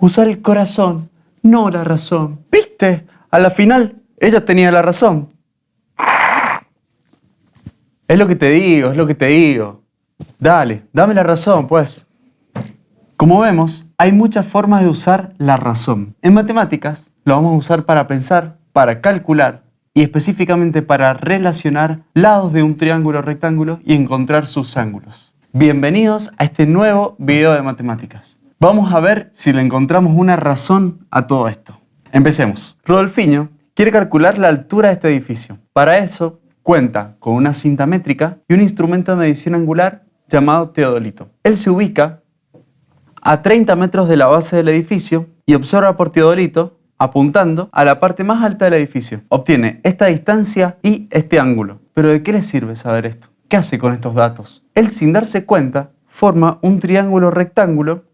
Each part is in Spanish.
Usa el corazón, no la razón. ¿Viste? A la final, ella tenía la razón. Es lo que te digo, es lo que te digo. Dale, dame la razón, pues. Como vemos, hay muchas formas de usar la razón. En matemáticas, lo vamos a usar para pensar, para calcular y específicamente para relacionar lados de un triángulo rectángulo y encontrar sus ángulos. Bienvenidos a este nuevo video de matemáticas. Vamos a ver si le encontramos una razón a todo esto. Empecemos. Rodolfinho quiere calcular la altura de este edificio. Para eso, cuenta con una cinta métrica y un instrumento de medición angular llamado teodolito. Él se ubica a 30 metros de la base del edificio y observa por teodolito apuntando a la parte más alta del edificio. Obtiene esta distancia y este ángulo. ¿Pero de qué le sirve saber esto? ¿Qué hace con estos datos? Él, sin darse cuenta, forma un triángulo rectángulo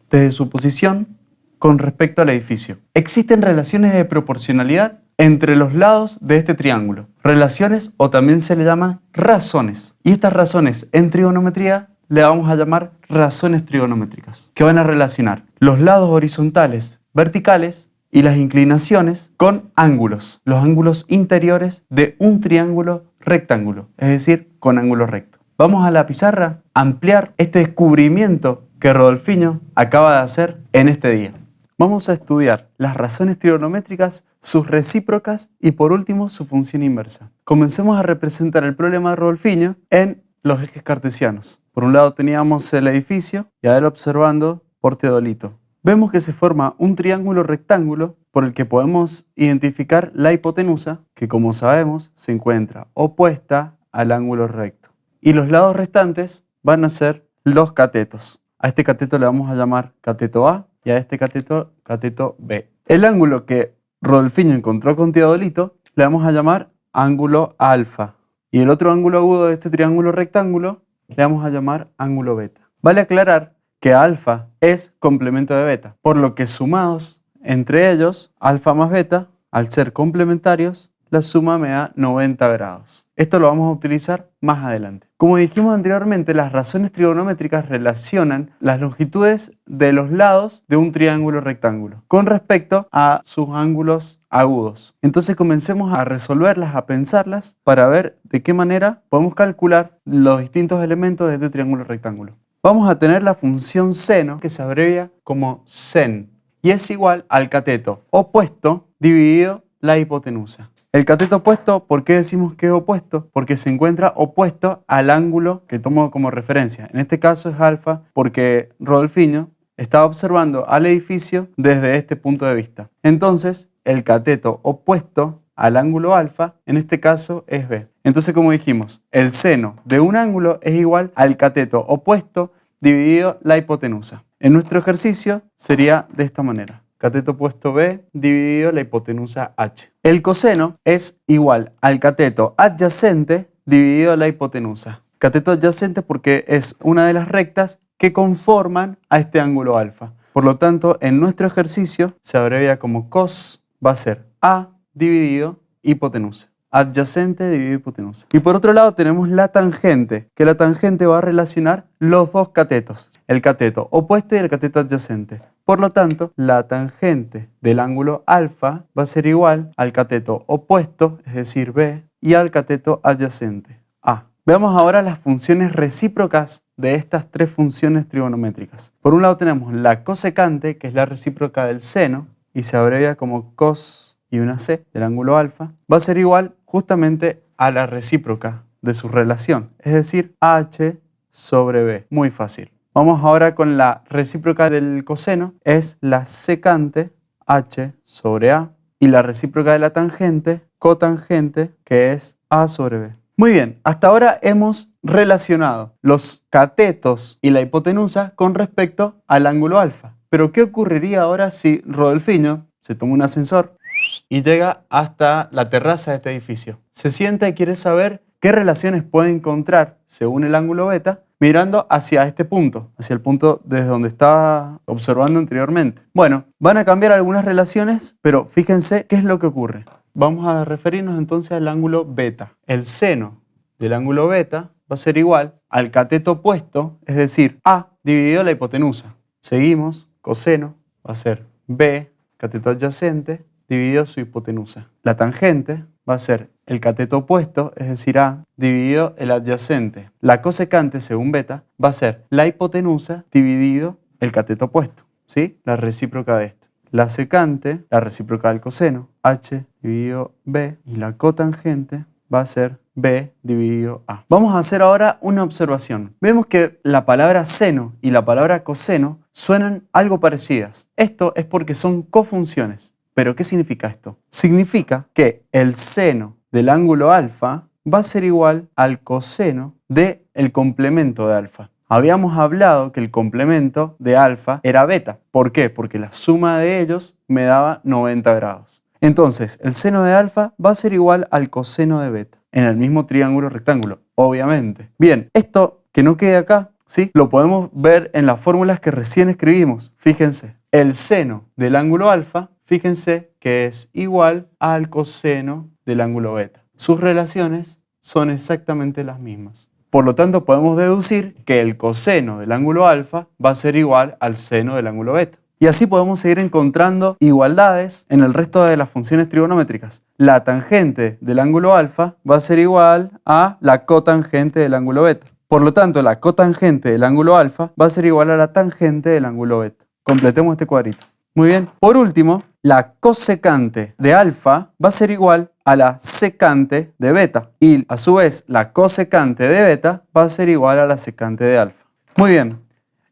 desde su posición con respecto al edificio. Existen relaciones de proporcionalidad entre los lados de este triángulo. Relaciones, o también se le llaman razones. Y estas razones en trigonometría le vamos a llamar razones trigonométricas, que van a relacionar los lados horizontales, verticales y las inclinaciones con ángulos, los ángulos interiores de un triángulo rectángulo, es decir, con ángulo recto. Vamos a la pizarra a ampliar este descubrimiento que Rodolfinho acaba de hacer en este día. Vamos a estudiar las razones trigonométricas, sus recíprocas y por último su función inversa. Comencemos a representar el problema de Rodolfinho en los ejes cartesianos. Por un lado teníamos el edificio y a él observando por teodolito. Vemos que se forma un triángulo rectángulo por el que podemos identificar la hipotenusa, que como sabemos se encuentra opuesta al ángulo recto. Y los lados restantes van a ser los catetos. A este cateto le vamos a llamar cateto A y a este cateto B. El ángulo que Rodolfinho encontró con teodolito le vamos a llamar ángulo alfa. Y el otro ángulo agudo de este triángulo rectángulo le vamos a llamar ángulo beta. Vale aclarar que alfa es complemento de beta, por lo que sumados entre ellos, alfa más beta, al ser complementarios, la suma me da 90 grados. Esto lo vamos a utilizar más adelante. Como dijimos anteriormente, las razones trigonométricas relacionan las longitudes de los lados de un triángulo rectángulo con respecto a sus ángulos agudos. Entonces comencemos a resolverlas, a pensarlas para ver de qué manera podemos calcular los distintos elementos de este triángulo rectángulo. Vamos a tener la función seno, que se abrevia como sen, y es igual al cateto opuesto dividido la hipotenusa. El cateto opuesto, ¿por qué decimos que es opuesto? Porque se encuentra opuesto al ángulo que tomo como referencia. En este caso es alfa porque Rodolfinho estaba observando al edificio desde este punto de vista. Entonces, el cateto opuesto al ángulo alfa, en este caso es B. Entonces, como dijimos, el seno de un ángulo es igual al cateto opuesto dividido la hipotenusa. En nuestro ejercicio sería de esta manera. Cateto opuesto B dividido la hipotenusa H. El coseno es igual al cateto adyacente dividido la hipotenusa. Cateto adyacente porque es una de las rectas que conforman a este ángulo alfa. Por lo tanto, en nuestro ejercicio se abrevia como cos, va a ser A dividido hipotenusa. Adyacente dividido hipotenusa. Y por otro lado tenemos la tangente, que la tangente va a relacionar los dos catetos, el cateto opuesto y el cateto adyacente. Por lo tanto, la tangente del ángulo alfa va a ser igual al cateto opuesto, es decir, B, y al cateto adyacente, A. Veamos ahora las funciones recíprocas de estas tres funciones trigonométricas. Por un lado tenemos la cosecante, que es la recíproca del seno, y se abrevia como cos y una c del ángulo alfa, va a ser igual justamente a la recíproca de su relación, es decir, h sobre b. Muy fácil. Vamos ahora con la recíproca del coseno, es la secante h sobre a, y la recíproca de la tangente, cotangente, que es a sobre b. Muy bien, hasta ahora hemos relacionado los catetos y la hipotenusa con respecto al ángulo alfa. Pero ¿qué ocurriría ahora si Rodolfinho se toma un ascensor y llega hasta la terraza de este edificio? Se sienta y quiere saber qué relaciones puede encontrar según el ángulo beta mirando hacia este punto, hacia el punto desde donde estaba observando anteriormente. Bueno, van a cambiar algunas relaciones, pero fíjense qué es lo que ocurre. Vamos a referirnos entonces al ángulo beta. El seno del ángulo beta va a ser igual al cateto opuesto, es decir, A dividido la hipotenusa. Seguimos, coseno va a ser B, cateto adyacente, dividido su hipotenusa. La tangente va a ser el cateto opuesto, es decir, A, dividido el adyacente. La cosecante, según beta, va a ser la hipotenusa dividido el cateto opuesto, ¿sí? La recíproca de esto. La secante, la recíproca del coseno, H dividido B, y la cotangente va a ser B dividido A. Vamos a hacer ahora una observación. Vemos que la palabra seno y la palabra coseno suenan algo parecidas. Esto es porque son cofunciones. ¿Pero qué significa esto? Significa que el seno del ángulo alfa va a ser igual al coseno del complemento de alfa. Habíamos hablado que el complemento de alfa era beta. ¿Por qué? Porque la suma de ellos me daba 90 grados. Entonces, el seno de alfa va a ser igual al coseno de beta, en el mismo triángulo rectángulo, obviamente. Bien, esto que no quede acá, ¿sí? Lo podemos ver en las fórmulas que recién escribimos. Fíjense, el seno del ángulo alfa, fíjense que es igual al coseno del ángulo beta. Sus relaciones son exactamente las mismas. Por lo tanto, podemos deducir que el coseno del ángulo alfa va a ser igual al seno del ángulo beta. Y así podemos seguir encontrando igualdades en el resto de las funciones trigonométricas. La tangente del ángulo alfa va a ser igual a la cotangente del ángulo beta. Por lo tanto, la cotangente del ángulo alfa va a ser igual a la tangente del ángulo beta. Completemos este cuadrito. Muy bien. Por último, la cosecante de alfa va a ser igual a la secante de beta. Y a su vez, la cosecante de beta va a ser igual a la secante de alfa. Muy bien.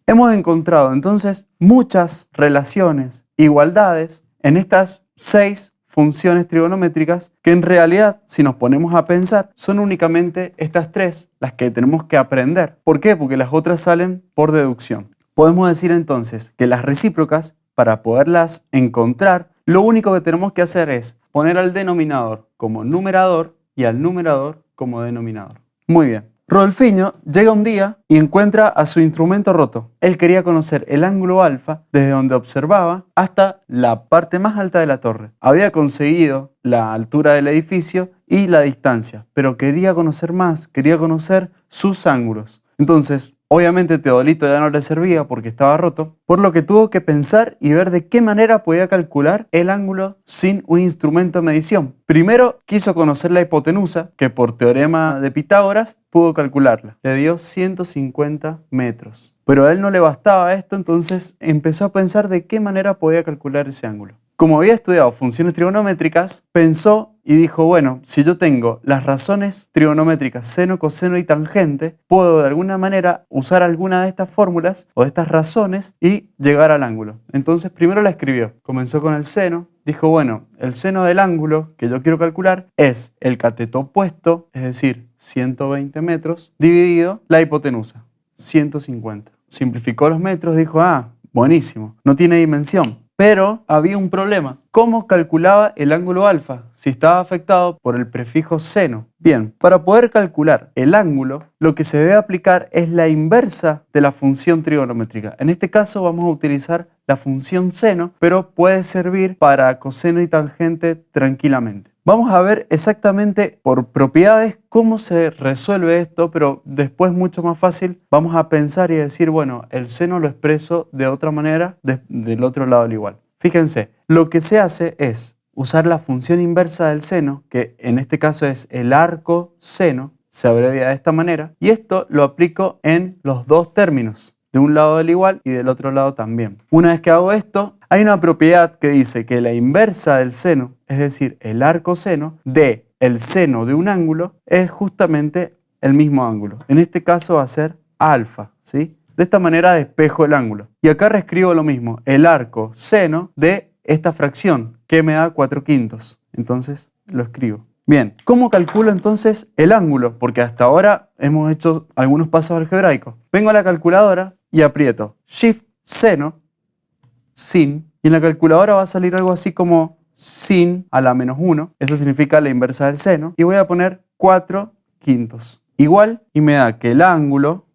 Hemos encontrado entonces muchas relaciones, igualdades en estas 6 funciones trigonométricas que en realidad, si nos ponemos a pensar, son únicamente estas 3 las que tenemos que aprender. ¿Por qué? Porque las otras salen por deducción. Podemos decir entonces que las recíprocas, para poderlas encontrar, lo único que tenemos que hacer es poner al denominador como numerador y al numerador como denominador. Muy bien. Rodolfinho llega un día y encuentra a su instrumento roto. Él quería conocer el ángulo alfa desde donde observaba hasta la parte más alta de la torre. Había conseguido la altura del edificio y la distancia, pero quería conocer más, quería conocer sus ángulos. Entonces, obviamente Teodolito ya no le servía porque estaba roto, por lo que tuvo que pensar y ver de qué manera podía calcular el ángulo sin un instrumento de medición. Primero quiso conocer la hipotenusa, que por teorema de Pitágoras pudo calcularla. Le dio 150 metros. Pero a él no le bastaba esto, entonces empezó a pensar de qué manera podía calcular ese ángulo. Como había estudiado funciones trigonométricas, pensó y dijo, bueno, si yo tengo las razones trigonométricas seno, coseno y tangente, puedo de alguna manera usar alguna de estas fórmulas o de estas razones y llegar al ángulo. Entonces primero la escribió. Comenzó con el seno. Dijo, bueno, el seno del ángulo que yo quiero calcular es el cateto opuesto, es decir, 120 metros, dividido la hipotenusa, 150. Simplificó los metros, dijo, buenísimo, no tiene dimensión. Pero había un problema. ¿Cómo calculaba el ángulo alfa si estaba afectado por el prefijo seno? Bien, para poder calcular el ángulo, lo que se debe aplicar es la inversa de la función trigonométrica. En este caso vamos a utilizar la función seno, pero puede servir para coseno y tangente tranquilamente. Vamos a ver exactamente por propiedades cómo se resuelve esto, pero después mucho más fácil vamos a pensar y decir, bueno, el seno lo expreso de otra manera del otro lado del igual. Fíjense, lo que se hace es usar la función inversa del seno, que en este caso es el arco seno, se abrevia de esta manera, y esto lo aplico en los dos términos, de un lado del igual y del otro lado también. Una vez que hago esto, hay una propiedad que dice que la inversa del seno, es decir, el arco seno, de el seno de un ángulo es justamente el mismo ángulo. En este caso va a ser alfa, ¿sí? De esta manera despejo el ángulo. Y acá reescribo lo mismo, el arco seno de esta fracción, que me da 4/5. Entonces lo escribo. Bien, ¿cómo calculo entonces el ángulo? Porque hasta ahora hemos hecho algunos pasos algebraicos. Vengo a la calculadora y aprieto Shift seno, sin, y en la calculadora va a salir algo así como sin a la -1. Eso significa la inversa del seno. Y voy a poner 4/5. Igual, y me da que el ángulo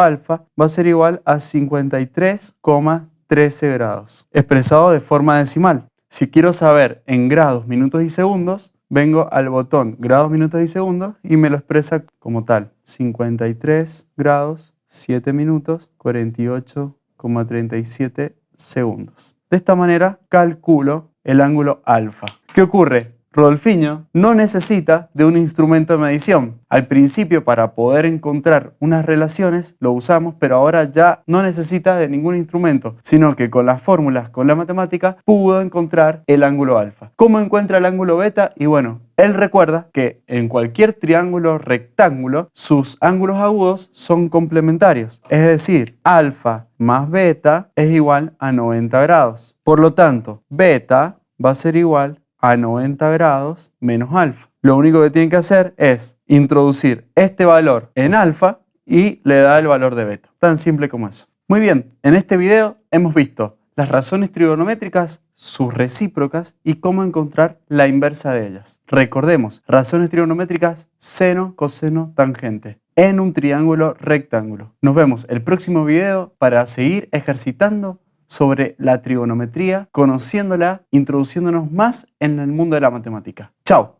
alfa va a ser igual a 53,13 grados, expresado de forma decimal. Si quiero saber en grados, minutos y segundos, vengo al botón grados, minutos y segundos y me lo expresa como tal. 53 grados, 7 minutos, 48,37 segundos. De esta manera calculo el ángulo alfa. ¿Qué ocurre? Rodolfinho no necesita de un instrumento de medición. Al principio, para poder encontrar unas relaciones lo usamos, pero ahora ya no necesita de ningún instrumento, sino que con las fórmulas, con la matemática, pudo encontrar el ángulo alfa. ¿Cómo encuentra el ángulo beta? Y bueno, él recuerda que en cualquier triángulo rectángulo, sus ángulos agudos son complementarios. Es decir, alfa más beta es igual a 90 grados. Por lo tanto, beta va a ser igual a 90 grados menos alfa. Lo único que tienen que hacer es introducir este valor en alfa y le da el valor de beta. Tan simple como eso. Muy bien, en este video hemos visto las razones trigonométricas, sus recíprocas y cómo encontrar la inversa de ellas. Recordemos, razones trigonométricas, seno, coseno, tangente en un triángulo rectángulo. Nos vemos el próximo video para seguir ejercitando sobre la trigonometría, conociéndola, introduciéndonos más en el mundo de la matemática. ¡Chao!